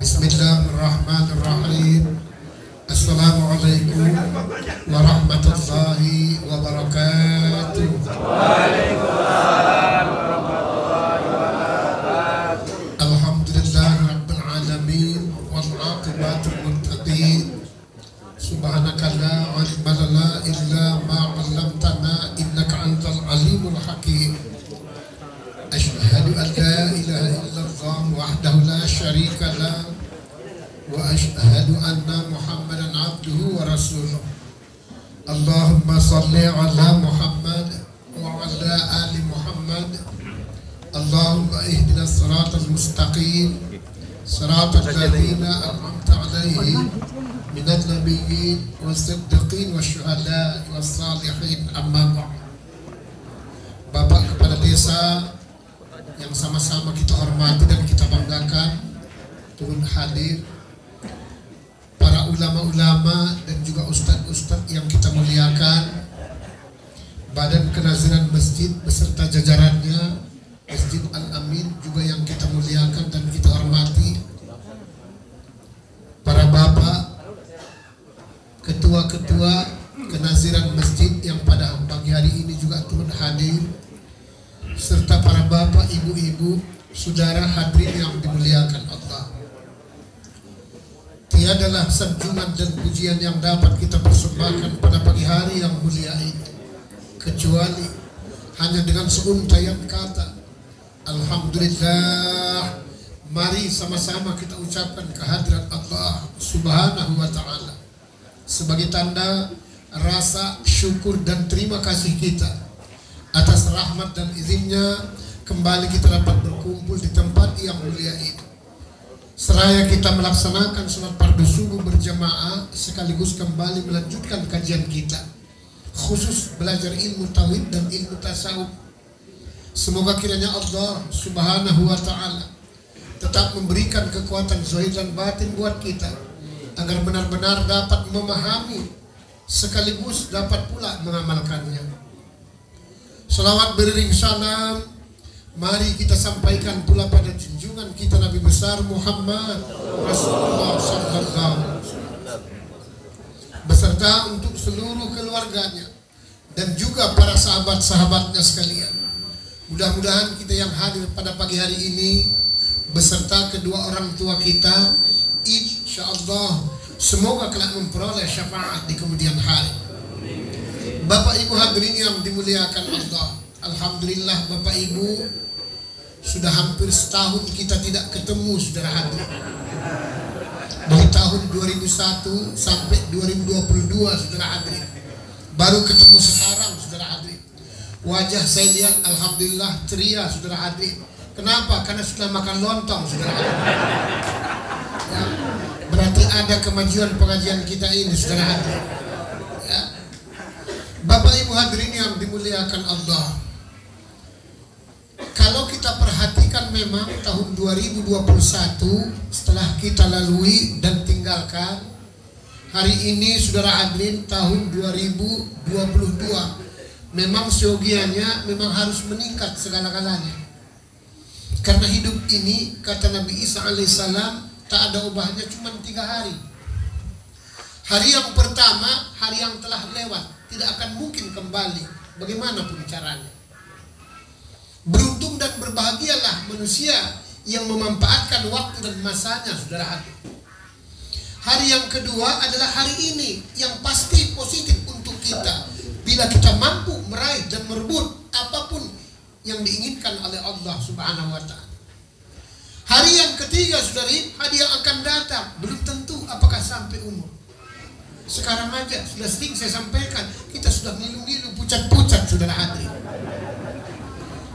Bismillahirrahmanirrahim. Assalamualaikum warahmatullahi wabarakatuh. Waalaikumsalam warahmatullahi wabarakatuh. Alhamdulillahirabbil alamin wal aqibatul muttaqin. Subhanaka la ilma lana illa ma 'allamtana innaka antal alimul hakim. Asyhadu an la ilaha illallah wahdahu la syarika lah wa asyhadu anna Muhammadan abduhu wa rasuluh. Allahumma salli ala Muhammad wa ala ali Muhammad. Allahumma ihdinas siratal mustaqim siratal ladzina an'amta 'alaihim minal nabiyyin was-siddiqin wasyuhada'i was-salihin. Amma ba'd. Bapak Kepala Desa yang sama-sama kita hormati dan kita banggakan, turut hadir para ulama-ulama dan juga ustadz-ustadz yang kita muliakan, Badan Kenaziran Masjid beserta jajarannya, Masjid Al-Amin juga yang kita muliakan dan kita hormati, para bapak, ketua-ketua Kenaziran Masjid yang pada pagi hari ini juga turut hadir, serta para bapak, ibu-ibu, saudara hadirin yang dimuliakan Allah. Tiadalah sanjungan dan pujian yang dapat kita persembahkan pada pagi hari yang mulia ini kecuali hanya dengan seuntaian kata Alhamdulillah. Mari sama-sama kita ucapkan kehadirat Allah Subhanahu wa ta'ala sebagai tanda rasa syukur dan terima kasih kita atas rahmat dan izinnya kembali kita dapat berkumpul di tempat yang mulia ini. Seraya kita melaksanakan sholat fardu subuh berjamaah sekaligus kembali melanjutkan kajian kita, khusus belajar ilmu tauhid dan ilmu tasawuf. Semoga kiranya Allah Subhanahu wa ta'ala tetap memberikan kekuatan zahir dan batin buat kita agar benar-benar dapat memahami sekaligus dapat pula mengamalkannya. Salawat beriring salam mari kita sampaikan pula pada junjungan kita Nabi besar Muhammad Rasulullah sallallahu alaihi wasallam beserta untuk seluruh keluarganya dan juga para sahabat-sahabatnya sekalian. Mudah-mudahan kita yang hadir pada pagi hari ini beserta kedua orang tua kita, insyaallah semoga kelak memperoleh syafaat di kemudian hari. Bapak Ibu hadirin yang dimuliakan Allah, alhamdulillah Bapak Ibu, sudah hampir setahun kita tidak ketemu saudara hadirin. Dari tahun 2001 sampai 2022 saudara hadirin. Baru ketemu sekarang saudara hadirin. Wajah saya lihat alhamdulillah ceria saudara hadirin. Kenapa? Karena sudah makan lontong saudara hadirin. Ya, berarti ada kemajuan pengajian kita ini saudara hadirin. Ya. Bapak Ibu hadirin yang dimuliakan Allah, kalau kita perhatikan memang tahun 2021 setelah kita lalui dan tinggalkan, hari ini saudara hadirin tahun 2022 memang seyogianya memang harus meningkat segala-galanya. Karena hidup ini kata Nabi Isa alaihissalam tak ada ubahnya cuma 3 hari. Hari yang pertama, hari yang telah lewat, tidak akan mungkin kembali bagaimanapun caranya. Beruntung dan berbahagialah manusia yang memanfaatkan waktu dan masanya saudara hadirin. Hari yang kedua adalah hari ini yang pasti positif untuk kita. Bila kita mampu meraih dan merebut apapun yang diinginkan oleh Allah Subhanahu wa Ta'ala. Hari yang ketiga, saudari, hari yang akan datang belum tentu apakah sampai umur. Sekarang aja sudah sering saya sampaikan, kita sudah ngilu-ngilu, pucat-pucat, saudara hadirin.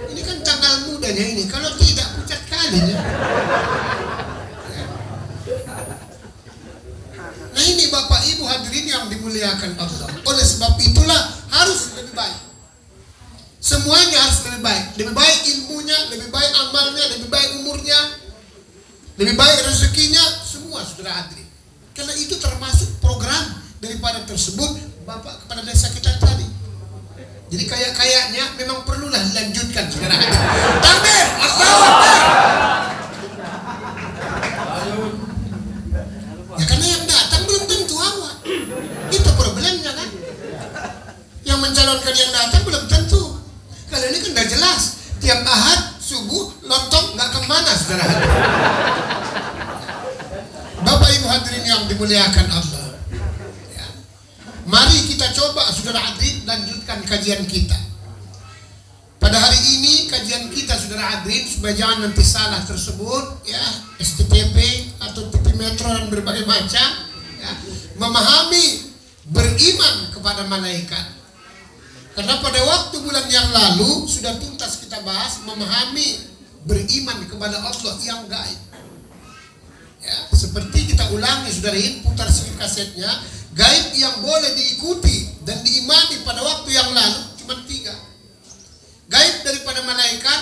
Ini kan tanggal mudanya ini, kalau tidak pucat kali ya. Nah ini Bapak Ibu hadirin yang dimuliakan Allah. Oleh sebab itulah harus lebih baik. Semuanya harus lebih baik. Lebih baik ilmunya, lebih baik amalnya, lebih baik umurnya, lebih baik rezekinya, semua saudara hadirin. Karena itu termasuk program daripada tersebut Bapak kepada desa kita tadi. Jadi kayaknya memang perlulah dilanjutkan saudara hadirin. Takbir, Allahu Akbar. Ya karena yang datang belum tentu awak. Itu problemnya kan. Yang mencalonkan yang datang belum tentu. Kalau ini kan udah jelas. Tiap Ahad subuh lontong nggak kemana saudara hadirin. Bapak Ibu hadirin yang dimuliakan Allah. Ya. Mari kita coba saudara hadirin lanjutkan kajian kita. Pada hari ini kajian kita saudara hadirin, supaya jangan nanti salah tersebut ya, STTP atau TV Metro dan berbagai macam ya, memahami beriman kepada malaikat. Karena pada waktu bulan yang lalu sudah tuntas kita bahas memahami beriman kepada Allah yang gaib. Ya, seperti kita ulangi saudari, putar sedikit kasetnya. Gaib yang boleh diikuti dan diimani pada waktu yang lalu cuma 3. Gaib daripada malaikat,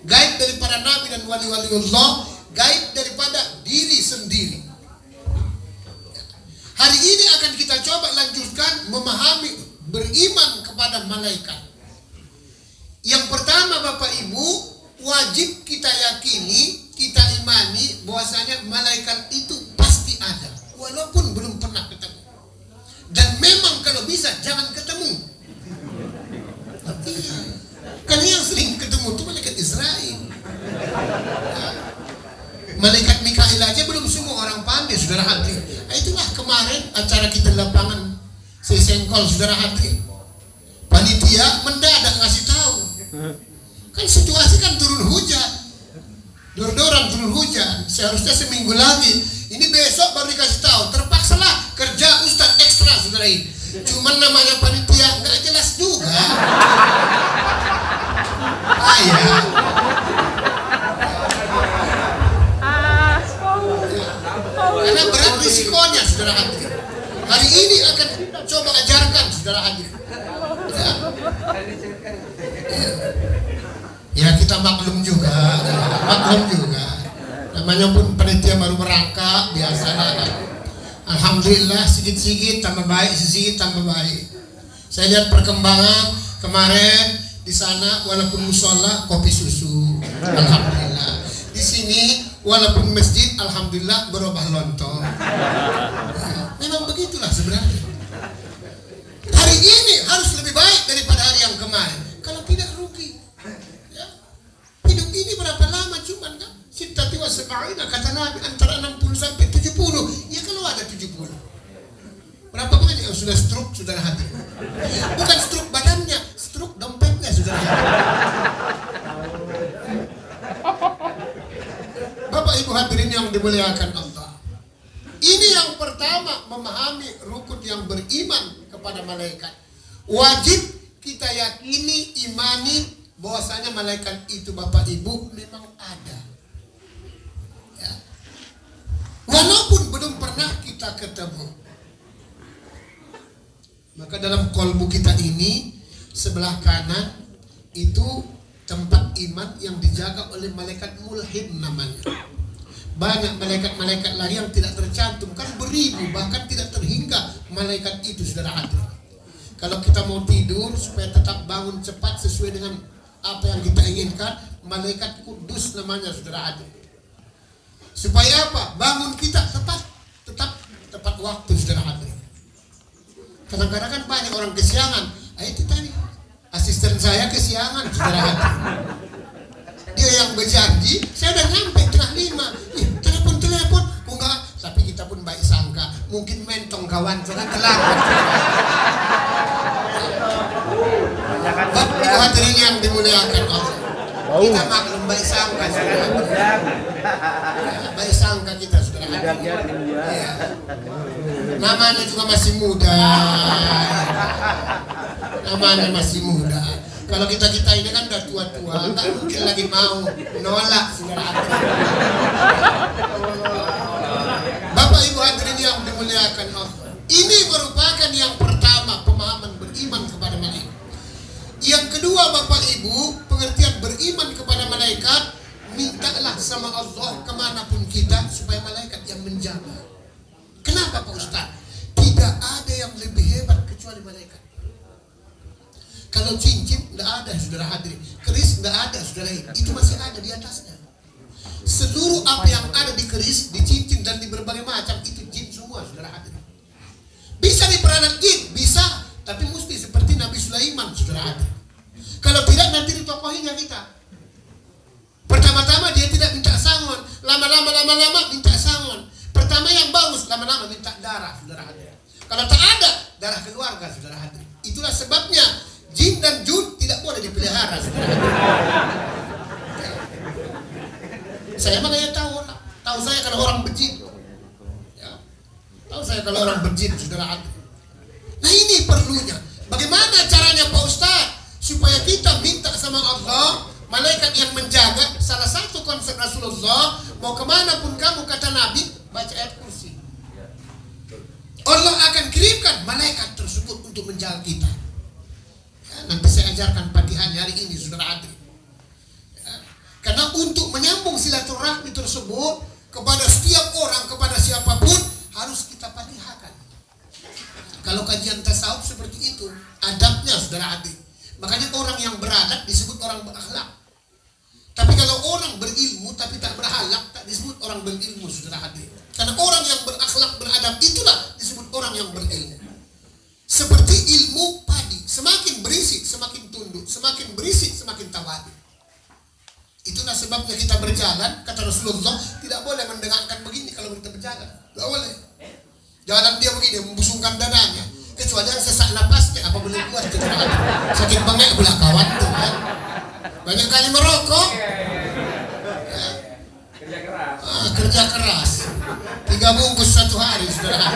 gaib daripada nabi dan wali-wali Allah, gaib daripada diri sendiri. Hari ini akan kita coba lanjutkan memahami beriman kepada malaikat. Yang pertama Bapak Ibu, wajib kita yakini, kita imani bahwasanya malaikat itu pasti ada, walaupun belum pernah ketemu. Dan memang kalau bisa jangan ketemu. Iya. Karena yang sering ketemu itu malaikat Israel. Malaikat Mikail aja belum semua orang pandai saudara hadirin. Itulah kemarin acara kita di lapangan Sesengkol saudara hadirin. Panitia mendadak ngasih tahu. Kan situasi kan turun hujan. Dor-doran turun hujan. Seharusnya seminggu lagi. Ini besok baru dikasih tahu. Terpaksalah kerja Ustadz ekstra saudara ini. Cuman namanya panitia nggak jelas juga. Ayah. Karena berat risikonya saudara hadirin. Hari ini akan kita coba ajarkan saudara hadirin. Ya. Ya kita maklum juga, Namanya pun panitia baru merangkak, biasalah. Alhamdulillah sedikit-sedikit tambah baik, sedikit tambah baik. Saya lihat perkembangan kemarin di sana, walaupun musola kopi susu, alhamdulillah. Di sini walaupun masjid, alhamdulillah berubah lontong. Ya, memang begitulah sebenarnya. Hari ini harus lebih baik daripada hari yang kemarin. Kalau tidak rugi. Ya. Hidup ini berapa lama cuman kan? Sittati wa sab'ina kata Nabi, antara 60 sampai 70. Ya kalau ada 70. Berapa banyak yang sudah stroke saudara hadirin? Bukan stroke badannya, stroke dompetnya saudara hadirin. Bapak Ibu hadirin yang dimuliakan Allah. Ini yang pertama, memahami rukun yang beriman kepada malaikat. Wajib kita yakini, imani bahwasanya malaikat itu Bapak Ibu memang ada. Ya. Walaupun belum pernah kita ketemu. Maka dalam kolbu kita ini sebelah kanan itu tempat iman yang dijaga oleh malaikat mulhid namanya. Banyak malaikat-malaikat lagi yang tidak tercantum, kan beribu, bahkan tidak terhingga malaikat itu saudara hadirin. Kalau kita mau tidur supaya tetap bangun cepat sesuai dengan apa yang kita inginkan, malaikat kudus namanya saudara hadirin. Supaya apa? Bangun kita tepat waktu saudara hadirin. Kadang-kadang kan banyak orang kesiangan. Itu tadi asisten saya kesiangan saudara hadirin. Dia yang berjanji, saya udah nyampe 4:30. Telepon, kok enggak? Tapi kita pun baik sangka. mungkin mentong kawan jangan telat. Bapak Ibu hadirin yang dimuliakan Allah, kita maklum baik sangka saudara. Baik sangka kita saudara. Ya. Namanya juga masih muda. Namanya masih muda. Kalau kita ini kan udah tua-tua, tak mungkin lagi mau nolak saudara. Bapak Ibu hadirin yang dimuliakan Allah, ini merupakan yang pertama, pemahaman beriman kepada malaikat. Yang kedua Bapak Ibu, pengertian beriman kepada malaikat, mintalah sama Allah kemanapun kita supaya malaikat yang menjaga. Kenapa Pak Ustaz? Tidak ada yang lebih hebat kecuali malaikat. Kalau cincin tidak ada saudara hadirin, keris tidak ada saudara, itu masih ada di atasnya. Seluruh apa yang ada di keris, di cincin dan di berbagai macam itu jin semua saudara hadirin. Bisa diperalat jin, bisa, tapi mesti seperti Nabi Sulaiman saudara hadirin. Kalau tidak nanti ditokohinya kita. Pertama-tama dia tidak minta sangon, lama-lama minta sangon. Pertama yang bagus, lama-lama minta darah saudara hadirin. Kalau tak ada darah keluarga saudara hadirin. Itulah sebabnya jin dan jun tidak boleh dipelihara saudara hadirin. Saya mah kayak tahu saya kalau orang berjin. Ya. Tahu saya kalau orang berjin saudara hadirin. Nah ini perlunya. Bagaimana caranya Pak Ustaz supaya kita minta sama Allah, malaikat yang menjaga? Salah satu konsep Rasulullah, mau kemana pun kamu kata Nabi, baca ayat kursi. Allah akan kirimkan malaikat tersebut untuk menjaga kita. Ya, nanti saya ajarkan patihan hari ini saudara Adri. Ya, karena untuk menyambung silaturahmi tersebut kepada setiap orang, kepada siapapun harus kita patihakan. Kalau kajian tasawuf seperti itu, adabnya saudara Adri. Makanya orang yang beradab disebut orang berakhlak. Tapi kalau orang berilmu tapi tak berakhlak, tak disebut orang berilmu saudara hadir. Karena orang yang berakhlak, beradab itulah disebut orang yang berilmu. Seperti ilmu padi, semakin berisik semakin tunduk, semakin berisik semakin tawadu. Itulah sebabnya kita berjalan, kata Rasulullah, tidak boleh mendengarkan begini kalau kita berjalan. Tidak boleh. Jalan dia begini, membusungkan dadanya. Kecuali yang sesak napasnya, apa boleh buat saudara hadir. Sakit banget pula kawan tuh kan. Banyak kali merokok. Kerja keras. 3 bungkus satu hari saudara.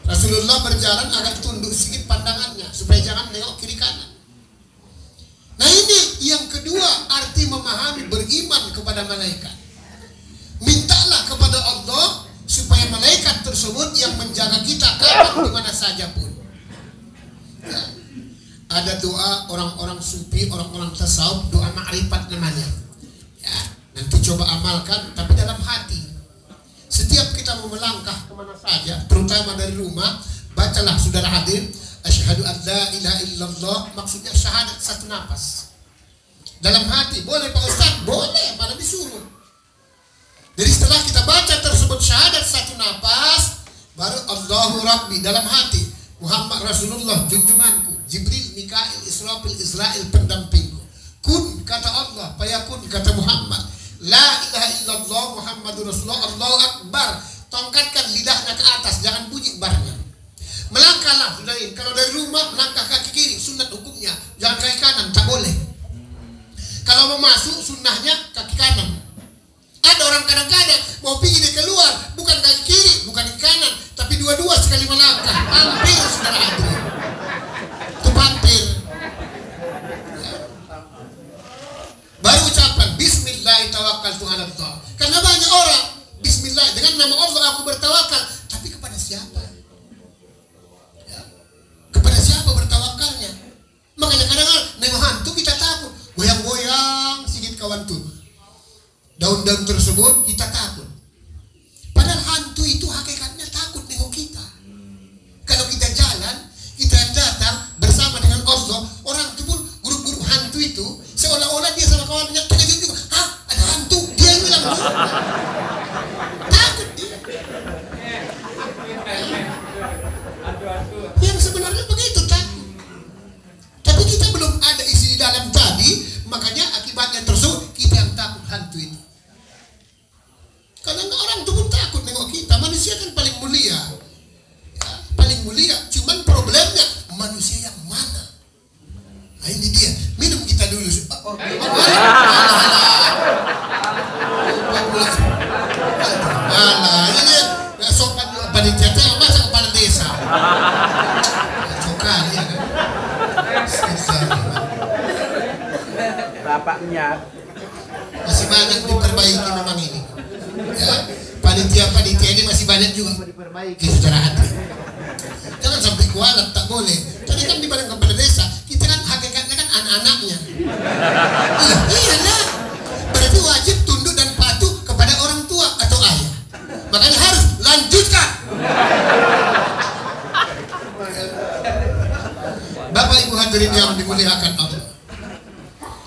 Rasulullah berjalan agak tunduk sedikit pandangannya supaya jangan nengok kiri kanan. Nah ini yang kedua, arti memahami beriman kepada malaikat. Mintalah kepada Allah supaya malaikat tersebut yang menjaga kita kapan di mana saja pun. Ya. Ada doa orang-orang sufi, orang-orang tasawuf, doa ma'rifat namanya. Ya, nanti coba amalkan, tapi dalam hati. Setiap kita mau melangkah kemana saja, terutama dari rumah, bacalah saudara hadir, asyhadu an la ilaha illallah, maksudnya syahadat satu nafas. Dalam hati, boleh Pak Ustaz? Boleh, malah disuruh. Jadi setelah kita baca tersebut syahadat satu nafas, baru Allahu Rabbi dalam hati, Muhammad Rasulullah junjunganku, Jibril, Mikail, Israfil, Israel pendampingku. Kun kata Allah, fayakun kata Muhammad. La ilaha illallah Muhammadur Rasulullah, Allahu Akbar. Tongkatkan lidahnya ke atas, jangan bunyi barnya. Melangkahlah, saudarain. Kalau dari rumah melangkah kaki kiri, sunat hukumnya. Jangan kaki kanan, tak boleh. Kalau mau masuk, sunnahnya kaki kanan. Ada orang kadang-kadang mau pergi dia keluar, bukan kaki kiri, bukan kaki kanan, tapi dua-dua sekali melangkah. Hampir saudara Adri. Itu hampir. Ya. Baru ucapan Bismillah tawakkaltu 'ala Allah. Karena banyak orang Bismillah dengan nama Allah aku bertawakal, tapi kepada siapa? Ya. Kepada siapa bertawakalnya? Makanya kadang-kadang nengok hantu kita takut, goyang-goyang sedikit kawan tuh. Daun-daun tersebut kita takut. Padahal hantu itu hakikatnya takut nengok kita. Kalau kita jalan, kita datang bersama dengan Allah, orang itu pun grup-grup hantu itu seolah-olah dia sama kawannya terkejut juga. Hah, ada hantu? Dia yang bilang takut dia. yang mulia, cuman problemnya manusia yang mana? Nah, ini dia. Minum kita dulu. Ini nggak sopan juga panitia teh, masa kepala desa. Cokal ya kan. Bapaknya masih banyak diperbaiki memang ini. Ya, panitia ini masih banyak juga mau diperbaiki secara hati. Jangan sampai kualat, tak boleh. Tadi kan di badan kepala desa, kita kan hakikatnya kan anak-anaknya. Iyalah. Berarti wajib tunduk dan patuh kepada orang tua atau ayah. Makanya harus lanjutkan. Bapak Ibu hadirin yang dimuliakan Allah.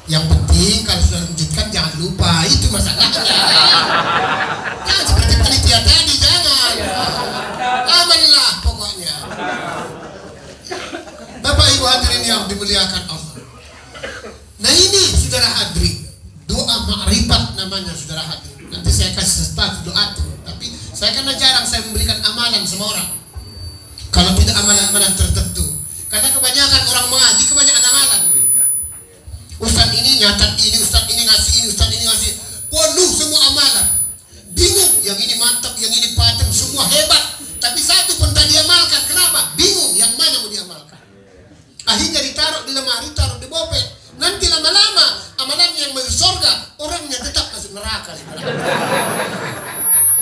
Yang penting kalau sudah lanjutkan jangan lupa, itu masalahnya. Jangan seperti panitia tadi, jangan. Amanlah pokoknya. Bapak Ibu hadirin yang dimuliakan Allah. Nah ini saudara hadirin, doa ma'rifat namanya saudara hadirin. Nanti saya kasih start doa tuh, tapi saya kan jarang saya memberikan amalan sama orang. Kalau tidak amalan-amalan tertentu, karena kebanyakan orang mengaji kebanyakan amalan. Ustaz ini nyatat ini, Ustaz ini ngasih ini, Ustaz ini ngasih, penuh semua amalan. Bingung, yang ini mantap, yang ini paten, semua hebat, tapi satu pun tak diamalkan. Kenapa? Bingung, yang mana mau diamalkan. Akhirnya ditaruh di lemari, taruh di bopet. Nanti lama-lama amalan yang masuk surga, orangnya tetap masuk neraka.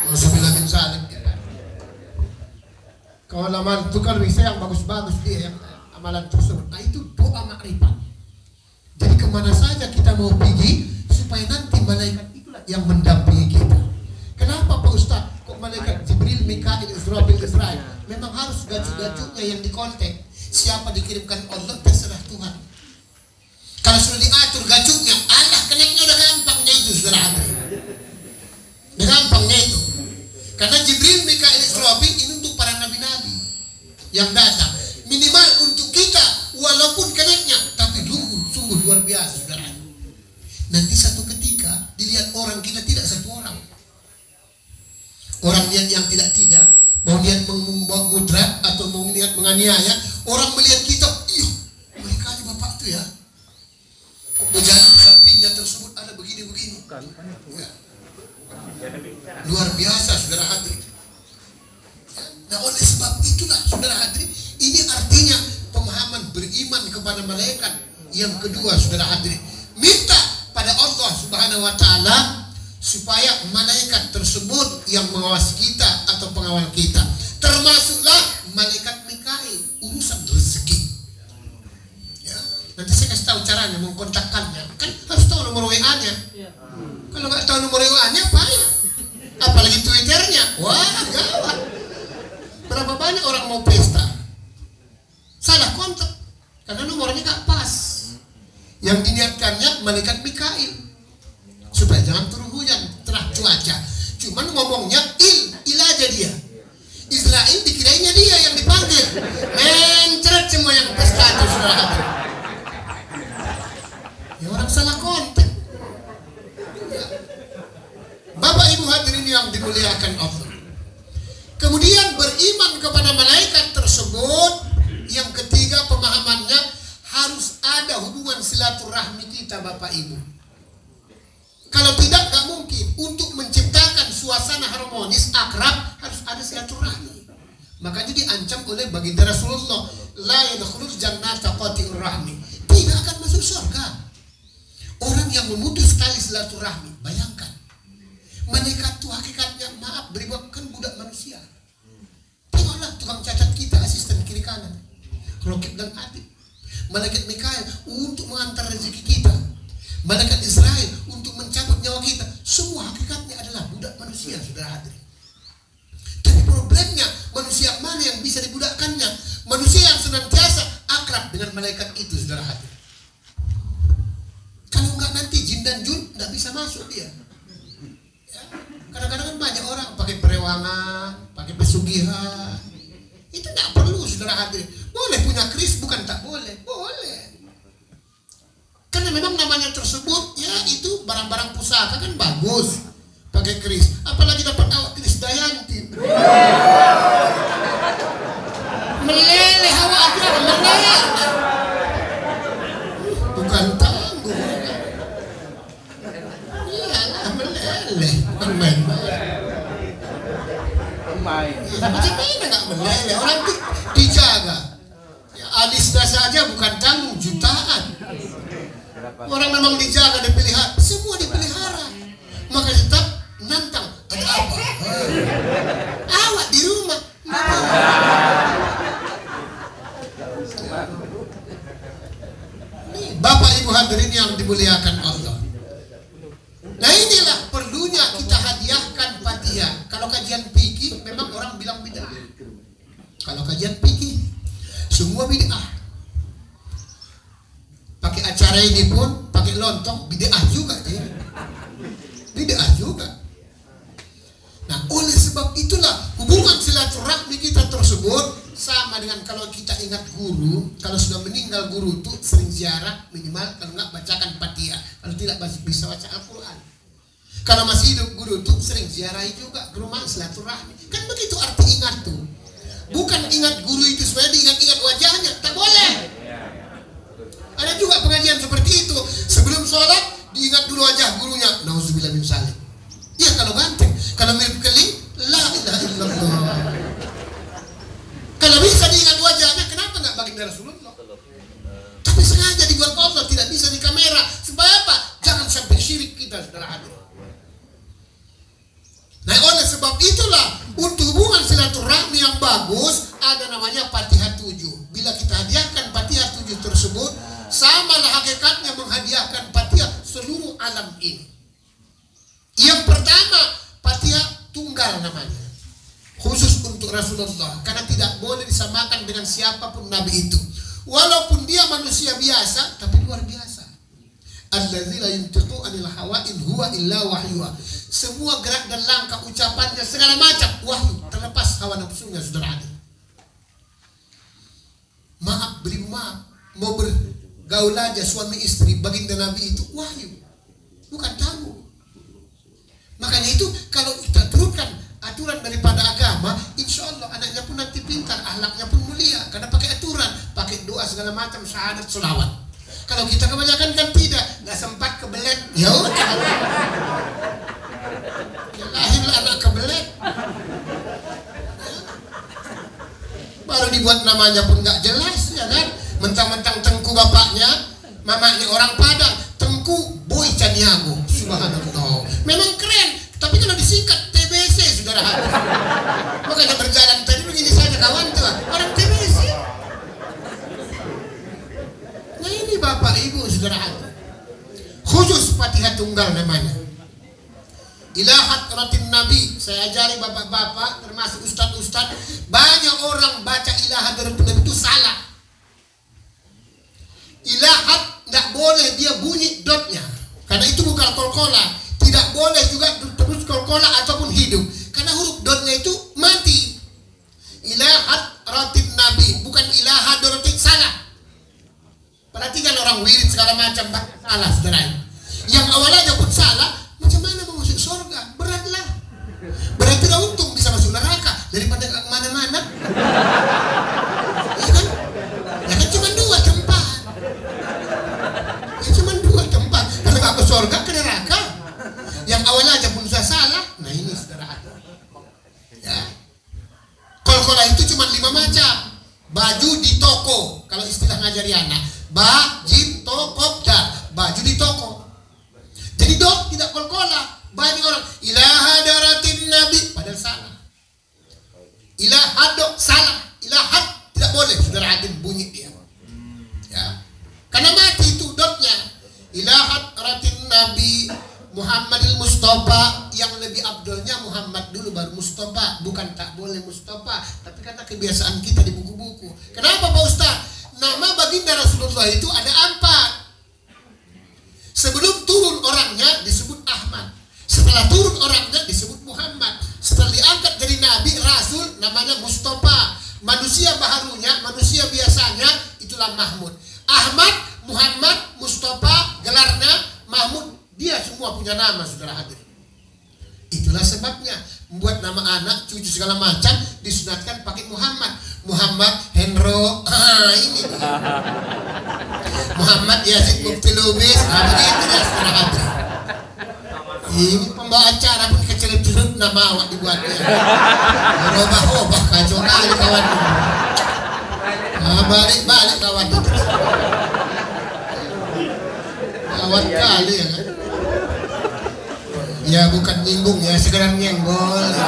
Alhamdulillah salim. Kalau amalan itu kan bisa yang bagus-bagus dia yang amalan tersebut. Nah itu doa makrifat. Jadi kemana saja kita mau pergi supaya nanti malaikat itulah yang mendampingi kita. Kenapa Pak Ustaz? Kok malaikat Jibril, Mikail, Israfil, Israel? Memang harus gacu-gacunya yang dikontek. Siapa dikirimkan Allah terserah Tuhan. Kalau sudah diatur gacunya, Allah keneknya udah gampangnya itu saudara hadirin. Udah gampangnya itu. Karena Jibril, Mikail, Israfil ini untuk para nabi-nabi yang datang. Minimal untuk kita, walaupun keneknya, tapi sungguh luar biasa saudara. Nanti satu ketika dilihat orang kita tidak satu orang. Orang lihat yang tidak mau lihat membawa mudrat atau mau lihat menganiaya, orang melihat kita, iya mereka ini bapak itu ya. Kok berjalan di sampingnya tersebut ada begini-begini. Ya. Luar biasa saudara hadirin. Nah oleh sebab itulah saudara hadirin, ini artinya pemahaman beriman kepada malaikat. Yang kedua saudara hadirin, minta pada Allah Subhanahu wa taala supaya malaikat tersebut yang mengawasi kita atau pengawal kita, termasuklah malaikat Mikail, urusan rezeki. Ya, nanti saya kasih tahu caranya mengkontakkannya. Kan harus tahu nomor WA-nya. Kalau nggak tahu nomor WA-nya payah. Apalagi Twitternya, wah gawat. Berapa banyak orang mau pesta, salah kontak karena nomornya nggak pas. Yang diniatkannya malaikat Mikail supaya jangan turun hujan, terah cuaca. Cuman ngomongnya il aja dia. Israel dikirainnya dia yang dipanggil. Mencret semua yang pesta itu saudara hadirin. Ya orang salah kontak. Ya. Bapak Ibu hadirin yang dimuliakan Allah. Kemudian beriman kepada malaikat tersebut. Yang ketiga pemahamannya, harus ada hubungan silaturahmi kita Bapak Ibu. Kalau tidak, nggak mungkin. Untuk menciptakan suasana harmonis, akrab, harus ada silaturahmi. Makanya diancam oleh baginda Rasulullah, la yadkhulul jannata qati'ur rahmi, tidak akan masuk surga orang yang memutus tali silaturahmi. Bayangkan, malaikat itu hakikatnya, maaf beribakan budak manusia. Tengoklah tukang cacat kita, asisten kiri kanan, Rokib dan Atib. Malaikat Mikail untuk mengantar rezeki kita, malaikat Israel untuk mencabut nyawa kita. Semua hakikatnya adalah budak manusia saudara hadirin. Tapi problemnya, manusia mana yang bisa dibudakkannya? Manusia yang senantiasa akrab dengan malaikat itu saudara hadirin. Kalau enggak nanti jin dan jun nggak bisa masuk dia. Ya. Kadang-kadang kan banyak orang pakai perewangan, pakai pesugihan. Itu tidak perlu saudara hadirin. Boleh punya keris, bukan tak boleh. Boleh. Karena memang namanya tersebut, ya itu barang-barang pusaka kan bagus. Pakai keris. Apalagi dapat awak keris Dayanti. Macam mana nggak meleleh? Orang itu dijaga. Ya, alisnya saja bukan tanggung jutaan. Orang memang dijaga, dipelihara, semua dipelihara. Maka tetap nantang. Ada apa? Awak di rumah. Bapak Ibu hadirin yang dimuliakan Allah. Nah inilah perlunya kita hadiahkan Fatihah. Kalau kajian fikih memang orang bilang bid'ah. Kalau kajian fikih semua bid'ah. Pakai acara ini pun pakai lontong bid'ah juga ya. Bid'ah juga. Nah oleh sebab itulah hubungan silaturahmi kita tersebut sama dengan kalau kita ingat guru, kalau sudah meninggal guru itu sering ziarah minimal, kalau nggak bacakan Fatihah, kalau tidak bisa baca Al-Quran. Kalau masih hidup guru itu sering ziarahi juga ke rumah silaturahmi. Kan begitu arti ingat tuh. Bukan ingat guru itu supaya diingat-ingat wajahnya, tak boleh. Ada juga pengajian seperti itu. Sebelum sholat diingat dulu wajah gurunya. Nauzubillah min zalik. Ya kalau ganteng, kalau mirip keling, la ilaha illallah. Kalau bisa diingat wajahnya, kenapa nggak baginda Rasulullah? Tapi sengaja dibuat Allah, tidak bisa di kamera. Supaya apa? Jangan sampai syirik kita, saudara hadir. Nah oleh sebab itulah untuk hubungan silaturahmi yang bagus ada namanya Fatihah 7. Bila kita hadiahkan Fatihah 7 tersebut, samalah hakikatnya menghadiahkan Fatihah seluruh alam ini. Yang pertama, Fatihah tunggal namanya. Khusus untuk Rasulullah, karena tidak boleh disamakan dengan siapapun Nabi itu. Walaupun dia manusia biasa, tapi luar biasa. Allazi la yantiqu anil hawa in huwa illa wahyuha. Semua gerak dan langkah ucapannya segala macam wahyu, terlepas hawa nafsunya, saudara. Maaf, beri maaf, mau bergaul aja suami istri, baginda Nabi itu wahyu, bukan tabu. Makanya itu kalau kita turunkan aturan daripada agama, insya Allah anaknya pun nanti pintar, akhlaknya pun mulia, karena pakai aturan, pakai doa segala macam, syahadat, selawat. Kalau kita kebanyakan kan tidak, nggak sempat kebelet, ya udah, lahirlah anak kebelet, baru dibuat namanya pun nggak jelas, ya kan? Mentang-mentang Tengku bapaknya, mamanya orang Padang, Tengku Boy Caniago, subhanallah, memang keren, tapi kalau disingkat TBC, saudara hati. Makanya berjalan tadi begini saja kawan tuh, orang TBC. Nah ini Bapak Ibu saudara hati, khusus Fatihah tunggal namanya. Ilahat ratin Nabi, saya ajari bapak-bapak termasuk ustadz-ustadz, banyak orang baca ilahat ratin Nabi itu salah. Ilahat nggak boleh dia bunyi dotnya, karena itu bukan kolkola. Tidak boleh juga terus kolkola ataupun hidup, karena huruf dotnya itu mati. Ilahat ratin Nabi, bukan ilahat ratin, salah. Perhatikan orang wirid segala macam salah, saudara. Yang awalnya pun salah, macam mana mau masuk surga? Beratlah. Berarti dah untung bisa masuk neraka daripada ke mana-mana. Ya kan? Ya kan cuma dua tempat. Ya cuma dua tempat. Kalau nggak ke surga, ke neraka. Yang awalnya aja pun sudah salah. Nah ini saudara. Ya. Kol-kola itu cuma 5 macam. Baju di toko, kalau istilah ngajari anak, bajin toko dah, baju di toko. Jadi dok tidak kol-kola. Banyak orang ilaha daratin Nabi, padahal salah. Ilahad salah, ilahad tidak boleh, saudara hadir bunyi dia. Ya, karena mati itu dotnya. Ilahad ratin Nabi Muhammadil Mustafa, yang lebih abdulnya Muhammad dulu baru Mustafa, bukan tak boleh Mustafa, tapi karena kebiasaan kita di buku-buku. Kenapa Pak Ustaz? Nama baginda Rasulullah itu ada 4. Sebelum turun orangnya disebut Ahmad, setelah turun orangnya disebut Muhammad, setelah diangkat dari Nabi Rasul namanya Mustafa. Manusia baharunya, manusia biasanya itulah Mahmud. Ahmad, Muhammad, Mustafa, gelarnya Mahmud. Dia semua punya nama, saudara hadir. Itulah sebabnya membuat nama anak, cucu segala macam disunatkan pakai Muhammad. Muhammad Henro, ini Muhammad Yazid Mukti Lubis, begitu ya saudara hadir. Ini pembawa acara pun kecelip-celip nama awak dibuatnya. Berubah-ubah kacau kali kawan. Balik kawan itu. Kawan kali ya kan. Ya bukan nyinggung ya, sekedar nyenggol ya.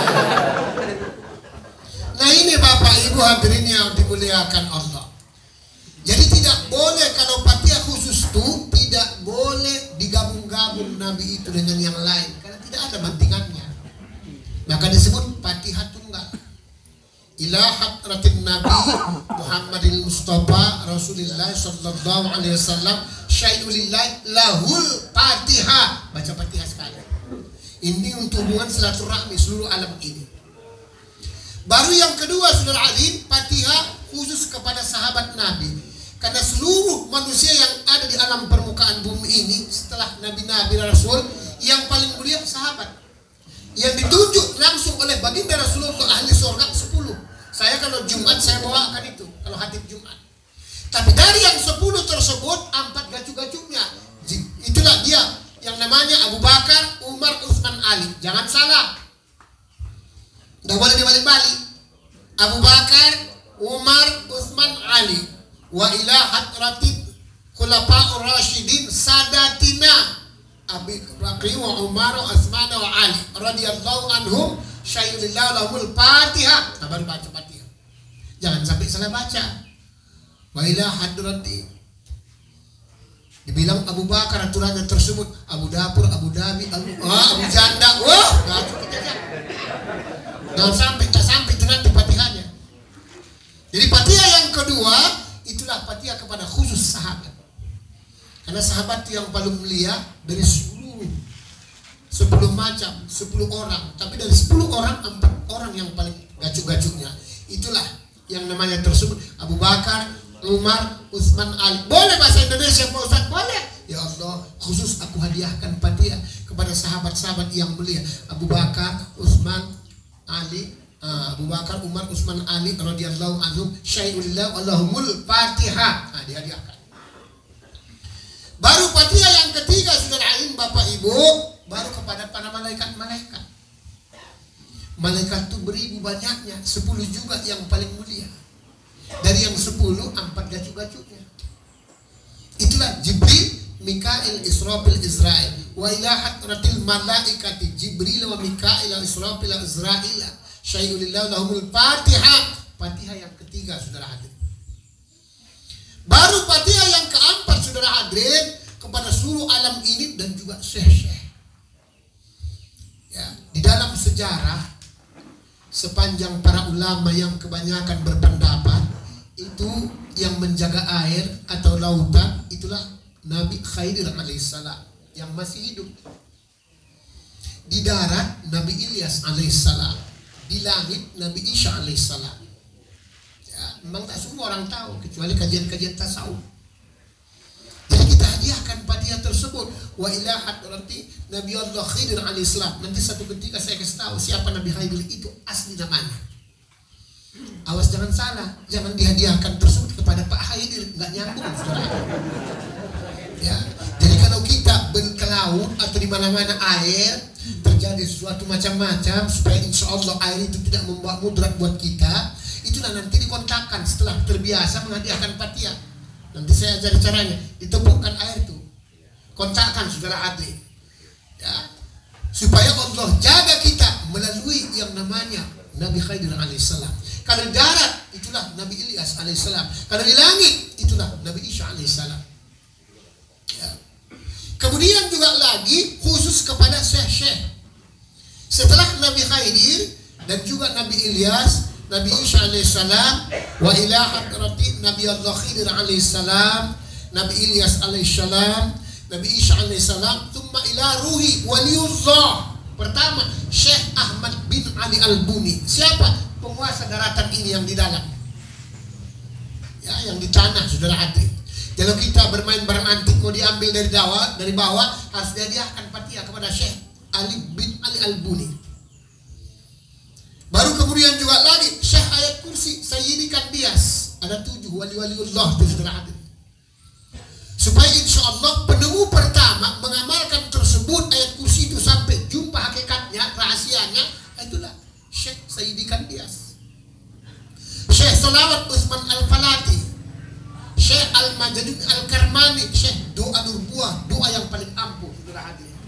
Nah ini Bapak Ibu hadirin yang dimuliakan Allah. Jadi tidak boleh kalau Fatihah khusus itu tidak boleh digabung-gabung Nabi itu dengan yang lain karena tidak ada bandingannya. Maka disebut Fatihah tunggal. Ila hadratin Nabi Muhammadil Mustafa Rasulullah sallallahu alaihi wasallam syai'ulillah lahul Fatihah. Baca Fatihah sekali. Ini untuk hubungan silaturahmi seluruh alam ini. Baru yang kedua saudara alim, Fatihah khusus kepada sahabat Nabi. Karena seluruh manusia yang ada di alam permukaan bumi ini setelah Nabi-Nabi Rasul yang paling mulia sahabat. Yang ditunjuk langsung oleh baginda Rasulullah ahli surga 10. Saya kalau Jumat saya bawakan itu, kalau hadits Jumat. Tapi dari yang 10 tersebut 4 gacu-gacunya. Itulah dia yang namanya Abu Bakar, Umar, Utsman, Ali. Jangan salah. Tidak boleh dibalik-balik. Abu Bakar, Umar, Utsman, Ali. Wa ila hadratit khulafa'ur rasyidin sadatina Abi Bakr wa Umar wa Utsman wa Ali radhiyallahu anhum syai'ulillah lahumul Fatihah. Baru baca Fatihah. Jangan sampai salah baca. Wa ila hadratit dibilang Abu Bakar aturannya tersebut Abu Dapur, Abu Dhabi, Abu Janda. Wah, ngaco kita aja. Jangan sampai tak sampai itu nanti Fatihahnya. Jadi Fatihah yang kedua itulah Fatihah kepada khusus sahabat. Karena sahabat yang paling mulia dari 10 macam, 10 orang. Tapi dari 10 orang, 4 orang yang paling gacu-gacunya. Itulah yang namanya tersebut Abu Bakar, Umar, Utsman, Ali. Boleh bahasa Indonesia Pak Ustaz? Boleh. Ya Allah, khusus aku hadiahkan Fatihah kepada sahabat-sahabat yang mulia. Abu Bakar, Utsman, Ali, Abu Bakar, Umar, Utsman, Ali radhiyallahu anhum syai'ulillah Allahumul Fatihah. Dihadiahkan. Baru Fatihah yang ketiga saudara alim Bapak Ibu, baru kepada para malaikat-malaikat. Malaikat itu beribu banyaknya, 10 juga yang paling mulia. Dari yang 10, 4 gacu-gacunya. Itulah Jibril, Mikail, Israfil, Israil. Wa ila hadratil malaikati Jibril wa Mikail, Israfil, Israil. Syai'ulillah lahumul Fatihah. Fatihah yang ketiga saudara hadirin. Baru Fatihah yang keempat saudara hadirin kepada seluruh alam ini dan juga syekh-syekh. Ya, di dalam sejarah sepanjang para ulama yang kebanyakan berpendapat itu yang menjaga air atau lautan itulah Nabi Khidir alaihissalam yang masih hidup. Di darat Nabi Ilyas alaihissalam. Di langit Nabi Isa alaihissalam. Ya, memang tak semua orang tahu kecuali kajian-kajian tasawuf. Jadi kita hadiahkan Fatihah tersebut. Wa ila hadrati Nabi Allah Khidir alaihissalam. Nanti satu ketika saya kasih tahu siapa Nabi Khidir itu asli namanya. Awas jangan salah, jangan dihadiahkan tersebut kepada Pak Khidir, nggak nyambung saudara. Ya, jadi kalau kita ke laut atau di mana-mana air terjadi sesuatu macam-macam supaya insya Allah air itu tidak membawa mudarat buat kita, itulah nanti dikontakkan setelah terbiasa menghadiahkan Fatihah. Nanti saya ajari caranya, ditepukkan air itu, kontakkan saudara adli, ya, supaya Allah jaga kita melalui yang namanya Nabi Khidir alaihissalam. Kalau di darat itulah Nabi Ilyas alaihissalam. Kalau di langit itulah Nabi Isa alaihissalam. Ya. Kemudian juga lagi khusus kepada syekh-syekh. Setelah Nabi Khidir dan juga Nabi Ilyas, Nabi Isa alaihissalam, wa ila hadrati Nabi Allah Khidir alaihissalam, Nabi Ilyas alaihissalam, Nabi Isa alaihissalam, thumma ila ruhi waliullah. Pertama, Syekh Ahmad bin Ali Al-Buni. Siapa? Penguasa daratan ini yang di dalam. Ya, yang di tanah saudara hadirin. Kalau kita bermain barang antik mau diambil dari bawah harus dihadiahkan Fatihah kepada Syekh Ali bin Ali Al-Buni. Baru kemudian juga lagi Syekh Ayat Kursi Sayyidi Kandias. Ada 7 wali-waliullah itu saudara hadirin. Supaya insya Allah penemu pertama mengamalkan tersebut ayat kursi itu sampai Syekh Sayyidi Kandias, Syekh Salawat Usman Al-Falati, Syekh Al-Majadud Al-Karmani, Syekh Doa Nur Buah, doa yang paling ampuh, saudara hadirin.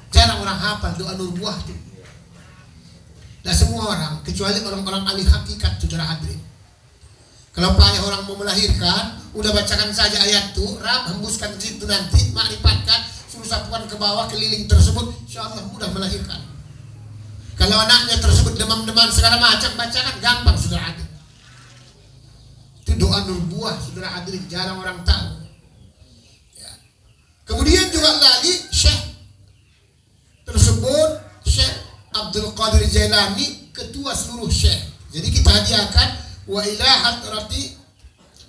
Jarang orang hafal doa Nur Buah itu. Dan semua orang, kecuali orang-orang ahli hakikat, saudara hadirin. Kalau banyak orang mau melahirkan, udah bacakan saja ayat itu, hembuskan situ nanti, makrifatkan, suruh sapuan ke bawah keliling tersebut, insya Allah mudah melahirkan. Kalau anaknya tersebut demam-demam segala macam, bacakan gampang, saudara hadirin. Itu doa Nur Buah, saudara hadirin, jarang orang tahu. Ya. Kemudian juga lagi Syekh tersebut, Syekh Abdul Qadir Jailani, ketua seluruh Syekh. Jadi kita hadiahkan wa ila hadrati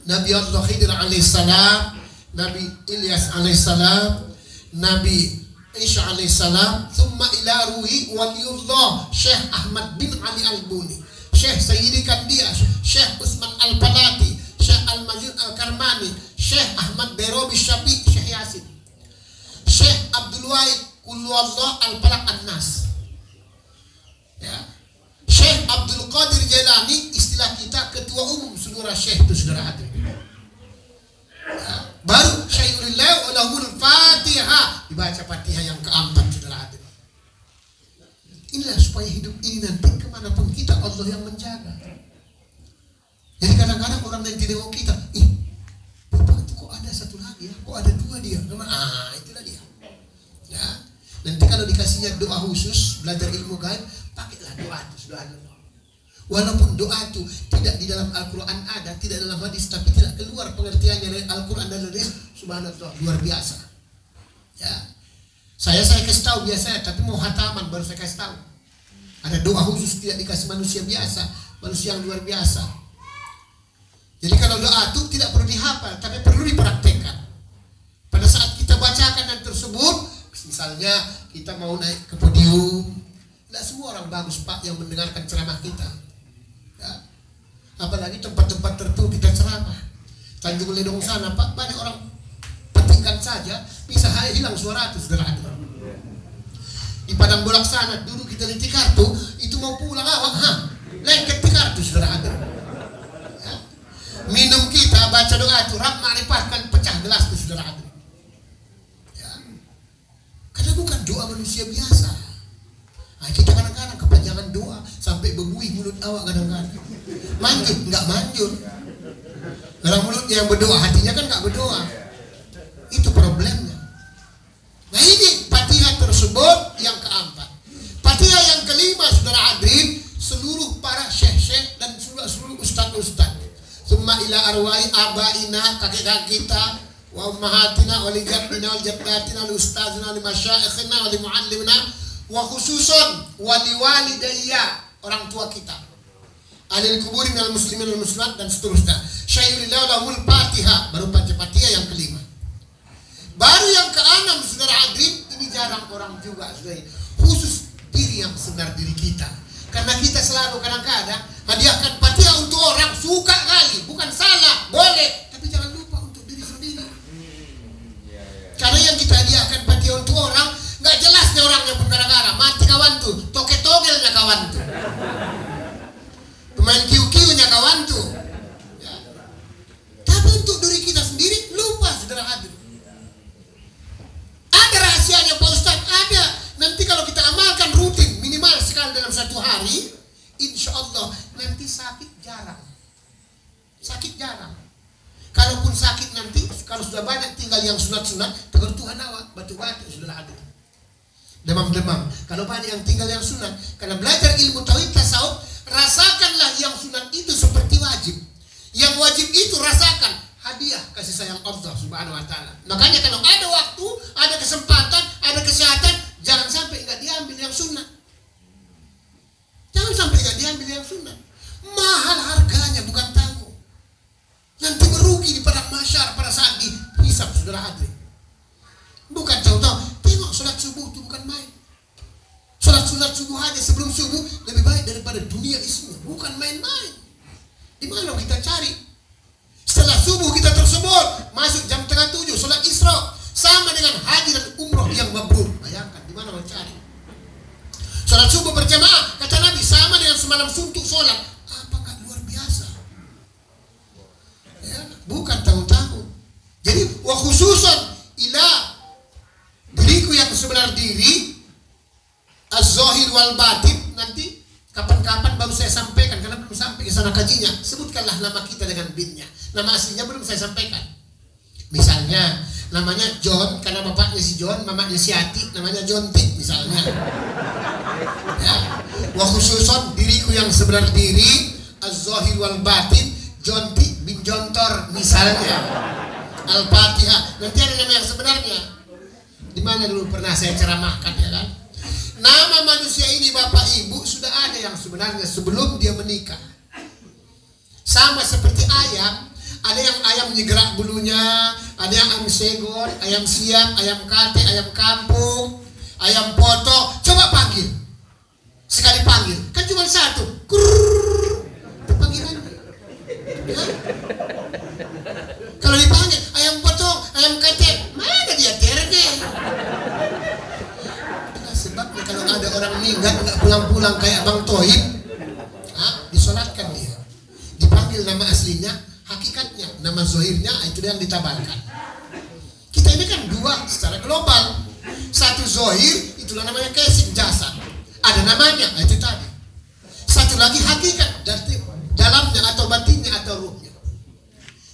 Nabi Allah Khidir alaihissalam, Nabi Ilyas alaihissalam, Nabi Isa alaihissalam, thumma ila ruhi waliullah Syekh Ahmad bin Ali Al-Buni, Syekh Sayyidi Kandias, Syekh Usman Al-Falati, Syekh Al-Majid Al-Karmani, Syekh Ahmad Berobi Syafiq, Syekh Yasin, Syekh Abdul Wahid Kullu Allah Al-Falaq An-Nas, ya. Syekh Abdul Qadir Jailani, istilah kita ketua umum seluruh Syekh itu, saudara hadirin. Ya. Baru Syairullah ulahul Fatihah, dibaca Fatihah yang keempat, saudara hadirin. Inilah supaya hidup ini nanti kemanapun kita Allah yang menjaga. Jadi kadang-kadang orang yang tidak mau kita, Bapak itu kok ada satu lagi ya, kok ada dua dia, itulah dia. Ya. Nanti kalau dikasihnya doa khusus, belajar ilmu gaib, pakailah doa itu, sudah ada. Walaupun doa itu tidak di dalam Al-Quran ada, tidak dalam hadis, tapi tidak keluar pengertiannya dari Al-Quran dan hadis, subhanallah, luar biasa. Ya. Saya kasih tahu biasanya, tapi mau hataman baru saya kasih tahu. Ada doa khusus tidak dikasih manusia biasa, manusia yang luar biasa. Jadi kalau doa itu tidak perlu dihafal, tapi perlu dipraktekkan. Pada saat kita bacakan dan tersebut, misalnya kita mau naik ke podium, tidak semua orang bagus Pak yang mendengarkan ceramah kita. Ya. Apalagi tempat-tempat tertentu kita ceramah. Tanjung Ledong sana Pak, banyak orang petikan saja bisa hilang suara itu, saudara hadirin. Di Padang Bolak sana dulu kita liti kartu, itu mau pulang awak, lengket di kartu, saudara hadirin. Ya. Minum kita baca doa itu, ma'rifatkan pecah gelas itu, saudara hadirin. Karena bukan doa manusia biasa. Kita kadang-kadang kepanjangan doa sampai berbuih mulut awak kadang-kadang. Manjut, enggak manjut. Dalam mulutnya yang berdoa, hatinya kan enggak berdoa. Itu problemnya. Nah ini Fatihah tersebut yang keempat. Fatihah yang kelima, saudara hadirin, seluruh para syekh-syekh dan seluruh ustaz-ustaz. Summa ila arwai abaina, kakek-kakek kita, wa ummahatina wa li jaddina wal jaddatina li ustazina li masyaikhina wa li muallimina wa khususan wa li walidayya, orang tua kita, alil kuburi minal muslimin wal muslimat, dan seterusnya. Syairullah lahul Fatihah, baru baca Fatihah yang kelima. Baru yang keenam, saudara hadirin, ini jarang orang juga, saudara, khusus diri yang sebenar diri kita. Karena kita selalu kadang-kadang hadiahkan Fatihah untuk orang, suka kali, bukan salah, boleh, tapi jangan lupa untuk diri sendiri. Karena yang kita hadiahkan Fatihah untuk orang, nggak jelasnya orangnya pun gara-gara mati kawan tuh, toge-togelnya kawan tuh, pemain kiu-kiunya kawan tuh. Ya. Tapi untuk diri kita sendiri lupa, saudara hadir. Ada rahasianya Pak Ustadz, ada. Nanti kalau kita amalkan rutin minimal sekali dalam satu hari, insya Allah nanti sakit jarang. Sakit jarang. Kalaupun sakit nanti, kalau sudah banyak tinggal yang sunat-sunat, tegur Tuhan awak, batu-batu sudah hadir. Demam-demam. Kalau banyak yang tinggal yang sunat, karena belajar ilmu tauhid tasawuf, rasakanlah yang sunat itu seperti wajib. Yang wajib itu rasakan hadiah kasih sayang Allah Subhanahu wa taala. Makanya kalau ada waktu, ada kesempatan, ada kesehatan, jangan sampai enggak diambil yang sunat. Jangan sampai enggak diambil yang sunat. Mahal harganya, bukan tanggung. Nanti merugi di padang mahsyar pada saat dihisab, saudara hadirin. Bukan tahu-tahu, tengok sholat subuh itu bukan main. Sholat subuh aja sebelum subuh lebih baik daripada dunia isinya. Bukan main-main. Di mana kita cari? Setelah subuh kita tersebut masuk jam 6:30 sholat Isra, sama dengan haji dan umroh yang mabrur. Bayangkan di mana mau cari? Sholat subuh berjamaah, kata Nabi, sama dengan semalam suntuk sholat. Apakah luar biasa? Ya, bukan tahun-tahun. Jadi wa khususan ila diriku yang sebenar diri, az-zahir wal batin. Nanti kapan-kapan baru saya sampaikan, karena belum sampai ke sana kajinya. Sebutkanlah nama kita dengan binnya. Nama aslinya belum saya sampaikan. Misalnya namanya John karena bapaknya si John, mamanya si Ati, namanya Jontik misalnya. Ya. Wa khususon diriku yang sebenar diri, az-zahir wal batin, Jontik bin Jontor misalnya. Al-Fatihah. Nanti ada nama yang sebenarnya. Di mana dulu pernah saya ceramahkan, ya kan? Nama manusia ini Bapak Ibu sudah ada yang sebenarnya sebelum dia menikah. Sama seperti ayam. Ada yang ayam nyegerak bulunya, ada yang ayam segon, ayam siam, ayam kate, ayam kampung, ayam poto. Coba panggil. Sekali panggil, kan cuma satu. Kurr. Itu panggilannya. Ya? Kalau dipanggil ayam potong, ayam kate, mana dia terge? Nah, sebabnya kalau ada orang minggat nggak pulang-pulang kayak Bang Toib, disolatkan dia. Dipanggil nama aslinya, hakikatnya, nama zohirnya, itu yang ditabarkan. Kita ini kan dua secara global. Satu zohir, itulah namanya casing jasad. Ada namanya, itu tadi. Satu lagi hakikat, dari dalamnya atau batinnya atau ruhnya.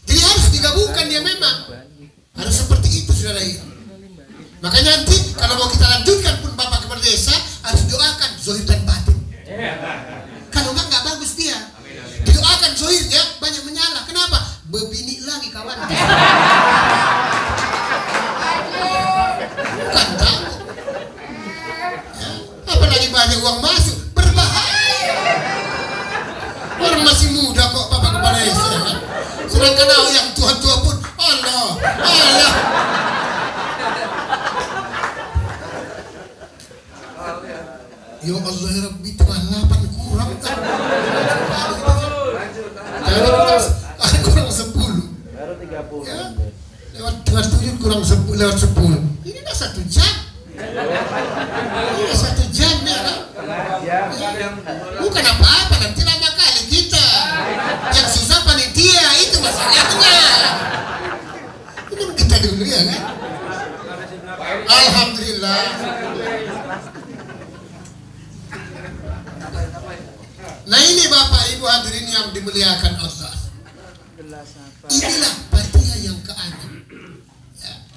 Jadi harus digabungkan dia memang. Harus seperti itu saudara ini. Makanya nanti kalau mau kita lanjutkan pun Bapak kepala desa harus doakan zohir dan batin. Kalau nggak bagus dia. Didoakan zohirnya banyak menyala. Kenapa? Bebini lagi kawan. Bukan tahu. Ya. Apalagi banyak uang masuk, berbahaya. Orang masih muda kok Bapak kepala desa. Kan? Sedangkan yang tua-tua pun Allah. Ya Allah ya Rabbi, 8 kurang kan? Kurang 10. Baru 30. Ya, lewat 7 kurang 10, lewat 10. Ini udah 1 jam. Ini 1 jam ya kan? Ya. Bukan apa-apa, nanti lama kali kita. Yang susah panitia, itu masalahnya. Ini kita dulu ya kan? Alhamdulillah. Nah ini Bapak Ibu hadirin yang dimuliakan Allah. Inilah Fatihah yang ke-6. Ya.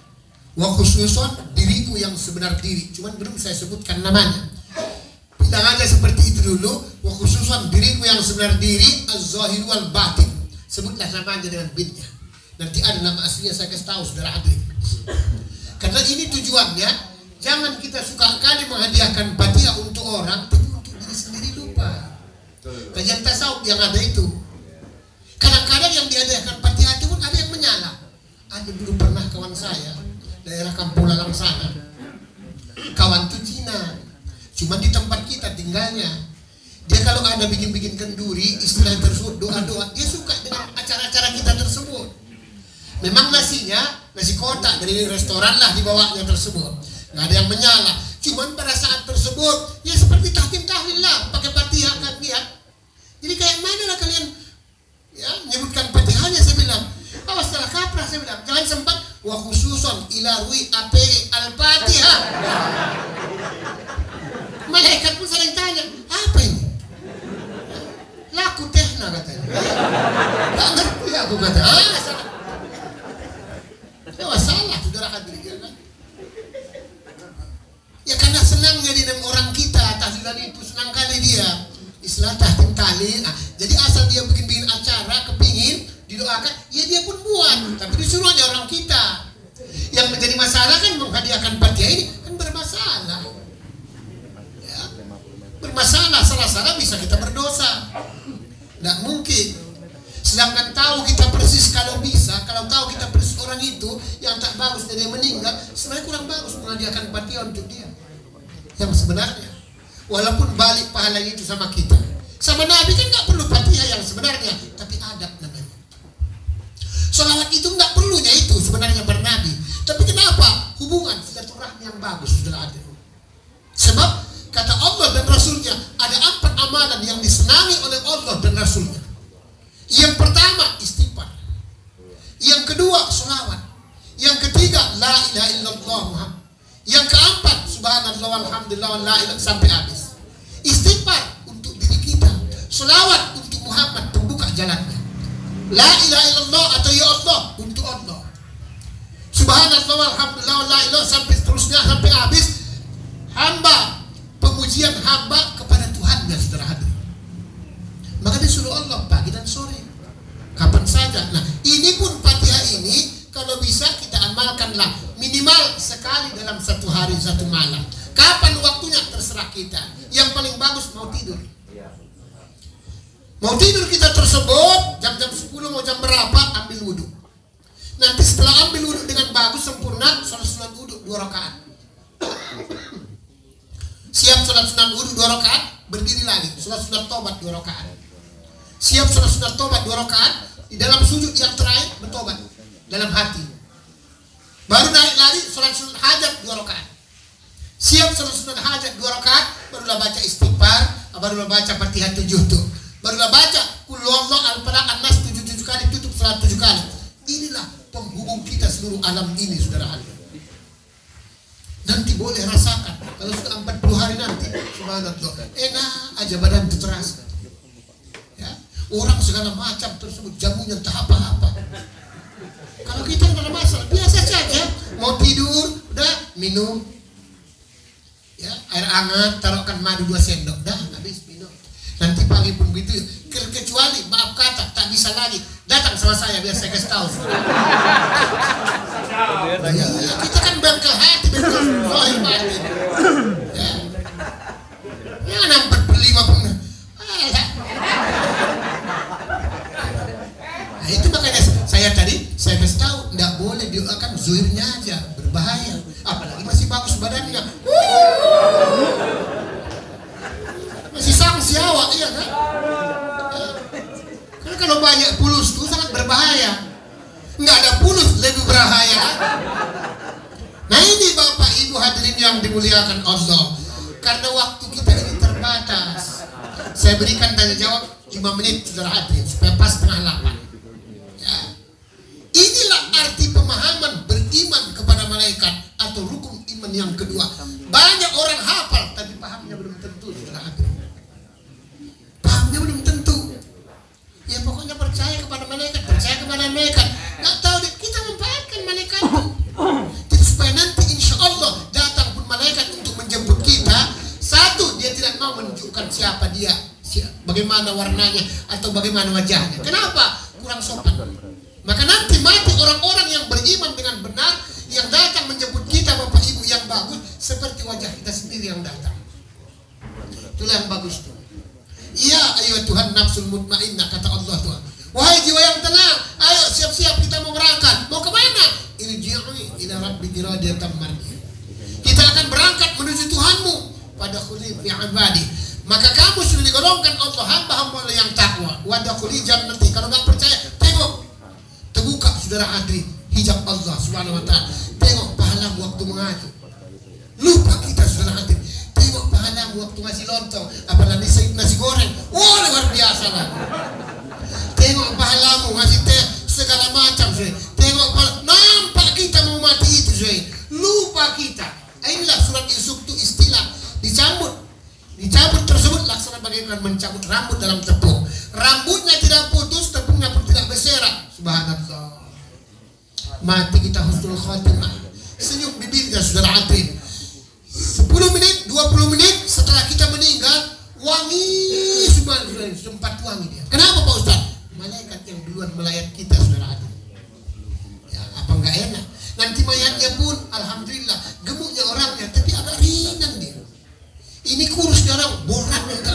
Wa khususon diriku yang sebenar diri. Cuman belum saya sebutkan namanya. Tidak ada seperti itu dulu. Wa khususon diriku yang sebenar diri, az-zahir wal batin. Sebutlah namanya dengan binnya. Nanti ada nama aslinya saya kasih tahu saudara hadirin. Karena ini tujuannya, jangan kita suka kali menghadiahkan Fatihah untuk orang, tapi untuk diri sendiri lupa. Kajian tasawuf yang ada itu. Kadang-kadang yang dihadiahkan Fatihah itu pun ada yang menyala. Ada dulu pernah kawan saya daerah Kampung Lalang sana. Kawan itu Cina. Cuma di tempat kita tinggalnya. Dia kalau ada bikin-bikin kenduri, istilah tersebut doa-doa, dia suka dengan acara-acara kita tersebut. Memang nasinya nasi kotak dari restoran lah dibawanya tersebut. Nggak ada yang menyala. Cuman pada saat tersebut ya seperti tahlil lah, pakai Fatihah kan lihat. Jadi kayak mana lah kalian ya menyebutkan Fatihahnya, saya bilang. Awas salah kaprah, saya bilang. Jangan sempat wa khususon ila ru'i aperi al-Fatihah. Malaikat pun sering tanya, apa ini? Laku tehna katanya. Nggak ngerti aku kata. Salah. Ya salah saudara hadirin kan. Ya karena senangnya di orang kita tahlilan itu, senang kali dia istilah tahtim tahlil. Jadi asal dia bikin acara kepingin didoakan, ya dia pun buat. Tapi disuruhnya orang kita. Yang menjadi masalah kan menghadiahkan Fatihah ini kan bermasalah. Ya, bermasalah, salah-salah bisa kita berdosa. Nggak mungkin. Sedangkan tahu kita persis kalau bisa, kalau tahu kita persis orang itu yang tak bagus dan yang meninggal, sebenarnya kurang bagus menghadiahkan Fatihah untuk dia. Yang sebenarnya, walaupun balik pahala itu sama kita, sama Nabi kan nggak perlu Fatihah yang sebenarnya, tapi adab namanya. Sholawat itu nggak perlunya itu sebenarnya bernabi, tapi kenapa? Hubungan silaturahmi yang bagus sudah ada. Sebab kata Allah dan Rasulnya, ada 4 amalan yang disenangi oleh Allah dan Rasulnya. Yang pertama istighfar, yang kedua sholawat, yang ketiga la ilaha illallah Muhammad, yang keempat subhanallah walhamdulillah la ilaha sampai habis. Istighfar untuk diri kita, sholawat untuk Muhammad pembuka jalannya, la ilaha illallah atau ya Allah untuk Allah, subhanallah walhamdulillah la ilaha sampai seterusnya sampai habis. Hamba, pemujian hamba kepada Tuhannya, saudara hadirin. Maka disuruh Allah pagi dan sore, kapan saja. Nah, ini pun Fatihah ini kalau bisa kita amalkanlah minimal sekali dalam satu hari satu malam. Kapan waktunya terserah kita. Yang paling bagus mau tidur. Mau tidur kita tersebut jam-jam 10 mau jam berapa, ambil wudhu. Nanti setelah ambil wudhu dengan bagus sempurna, sholat sunat wudhu 2 rakaat. Siap sholat sunat wudhu 2 rakaat, berdiri lagi sholat sunat tobat 2 rakaat. Siap sholat sunat tobat 2 rakaat, di dalam sujud yang terakhir bertobat dalam hati. Baru naik lagi sholat sunat hajat 2 rakaat. Siap sholat sunat hajat 2 rakaat, barulah baca istighfar, barulah baca Fatihah 7 tuh. Barulah baca Qul huwallahu al-falaq an-nas 7 kali, tutup salat 7 kali. Inilah penghubung kita seluruh alam ini, saudara hadirin. Nanti boleh rasakan kalau sudah 40 hari nanti, subhanallah, enak aja badan itu terasa. Ya, orang segala macam tersebut jamunya entah apa-apa. Kalau kita nggak ada masalah, biasa saja. Mau tidur, udah minum, ya air hangat, taruhkan madu 2 sendok, dah habis minum. Nanti pagi pun begitu, kecuali maaf kata tak bisa lagi, datang sama saya biar saya kasih tahu. Ya, kita kan bengkel hati, bengkel lahir batin. Ya, ya 45 pun. Nah, itu makanya saya kasih tahu, tidak boleh didoakan zuhirnya aja, berbahaya. Apalagi masih bagus badannya. Masih sanksi awak, iya kan? Karena kalau banyak pulus itu sangat berbahaya. Nggak ada pulus lebih berbahaya. Nah ini Bapak Ibu hadirin yang dimuliakan Allah. Karena waktu kita ini terbatas, saya berikan tanya jawab 5 menit saudara hadirin supaya pas setengah 8. Ya. Inilah arti pemahaman beriman kepada malaikat atau rukun iman yang kedua. Banyak orang hafal tapi pahamnya belum tentu, saudara hadirin. Pahamnya belum tentu. Ya pokoknya percaya kepada malaikat, percaya kepada malaikat. Nggak tahu deh, kita manfaatkan malaikat itu. Jadi supaya nanti insya Allah datang pun malaikat untuk menjemput kita. Satu, dia tidak mau menunjukkan siapa dia, bagaimana warnanya atau bagaimana wajahnya. Kenapa? Kurang sopan. Maka nanti mati orang-orang yang beriman dengan benar, yang datang menjemput kita Bapak Ibu yang bagus, seperti wajah kita sendiri yang datang. Itulah yang bagus tuh. Ya ayo Tuhan nafsul mutmainnah, kata Allah Tuhan. Wahai jiwa yang tenang, ayo siap-siap kita mau berangkat. Mau kemana? Irji'i ila rabbiki radiyatan mardiyah. Kita akan berangkat menuju Tuhanmu. Pada khuli fi ibadi. Maka kamu sudah digolongkan Allah hamba-hamba yang takwa. Wadakhuli jannati. Kalau nggak percaya, tengok. Terbuka saudara hadirin hijab Allah Subhanahu wa taala. Tengok pahala waktu mengaji. Lupa kita saudara hadirin. Tengok pahala waktu ngasih lontong, apalagi nasi goreng. Wah, luar biasa lah. Tengok pahalamu ngasih teh segala macam, Zui. Tengok nampak kita mau mati itu, Zui. Lupa kita. Inilah surat Yusuf itu istilah dicabut tersebut laksana bagaikan mencabut rambut dalam tepung. Rambutnya tidak putus, tepungnya pun tidak berserak. Subhanallah. Mati kita husnul khatimah. Senyum bibirnya saudara hadirin. 10 menit, 20 menit setelah kita meninggal, wangi semua, sempat wangi dia. Kenapa Pak Ustaz? Malaikat yang duluan melayat kita saudara hadirin. Ya, apa enggak enak? Nanti mayatnya pun alhamdulillah gemuknya orangnya, tapi agak ringan dia. Ini kurusnya orang borat minta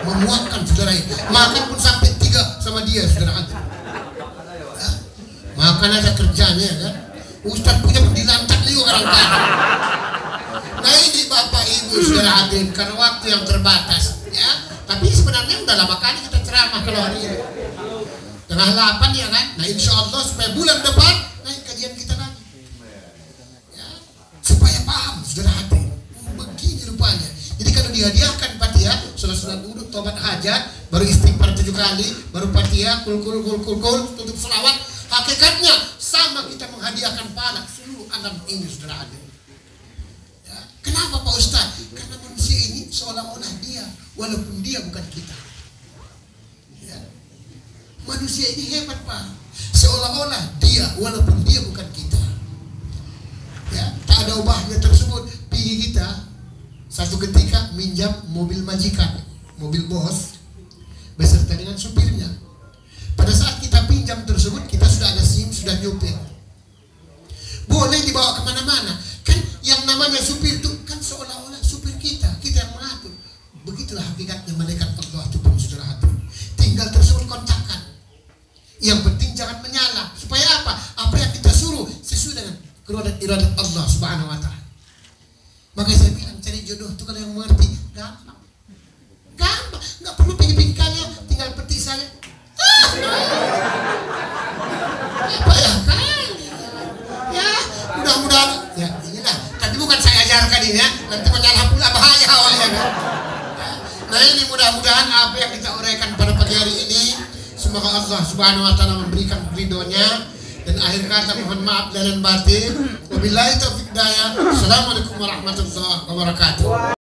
memuakkan saudara ini. Makan pun sampai 3 sama dia saudara hadirin. Ya, makan ada kerjanya kan. Ustaz punya pun dilantak liu kadang-kadang. Nah ini Bapak Ibu saudara hadirin, karena waktu yang terbatas ya. Tapi sebenarnya udah lama kali kita ceramah kalau hari ini. Tengah 8 ya kan. Nah insya Allah supaya bulan depan naik kajian kita lagi ya, supaya paham saudara hadirin. Begini rupanya. Jadi kalau dihadiahkan Fatihah, sunat wudhu, tobat hajat, baru istighfar 7 kali, baru Fatihah, kul, tutup selawat. Hakikatnya sama kita menghadiahkan pahala seluruh alam ini, saudara hadir. Ya. Kenapa Pak Ustaz? Karena manusia ini seolah-olah dia, walaupun dia bukan kita. Ya. Manusia ini hebat Pak, seolah-olah dia, walaupun dia bukan kita. Ya, tak ada ubahnya tersebut. Pergi kita satu ketika minjam mobil majikan, mobil bos, beserta dengan supirnya. Pada saat kita pinjam tersebut, kita sudah ada SIM, sudah nyupir, boleh dibawa kemana-mana. Kan yang namanya supir itu kan seolah-olah supir kita yang mengatur. Begitulah hakikatnya malaikat Allah itu pun, saudara hati. Tinggal tersebut kontakkan. Yang penting jangan menyala. Supaya apa? Apa yang kita suruh sesuai dengan iradat Allah Subhanahu wa ta'ala. Makanya saya bilang cari jodoh itu kalau yang mengerti gampang. Gampang, nggak perlu pikir-pikir kalian, tinggal petik saja. Apa ya kali? Ya, mudah-mudahan ya inilah. Tapi bukan saya ajarkan ini ya, nanti menyalah pula bahaya awalnya kan. Nah ini mudah-mudahan apa yang kita uraikan pada pagi hari ini, semoga Allah Subhanahu wa ta'ala memberikan ridhonya. Dan akhir kata mohon maaf dan batin. Wabillahi taufiq hidayah. Assalamualaikum warahmatullahi wabarakatuh.